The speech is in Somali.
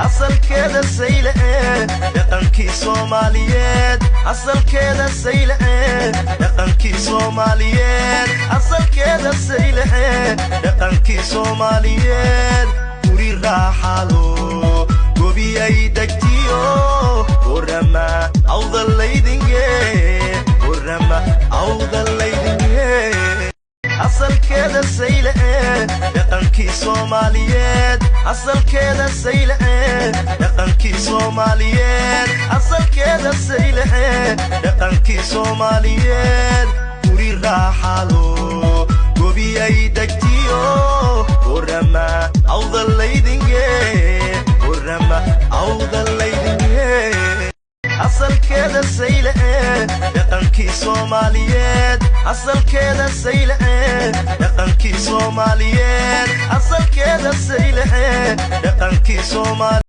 asalkeeda sayle dhaqankii Soomaaliyeed asalkeeda sayle dhaqankii Soomaaliyeed asalkeeda sayle dhaqankii Soomaaliyeed guri raaxalo gobiyay degtiyo warama awdalaydinge warama awdalaydinge asalkeeda sayle dhaqankii Soomaaliyeed asalkeeda sayle dhaqankii Soomaaliyeed asalkeeda sayle dhaqankii Soomaaliyeed guri raaxalo gobiyay degtiyo warama awdalaydinge warama awdalaydinge asalkeeda sayle dhaqankii Soomaaliyeed asalkeeda sayle dhaqankii Soomaaliyeed asalkeeda sayle dhaqankii Soomaaliyeed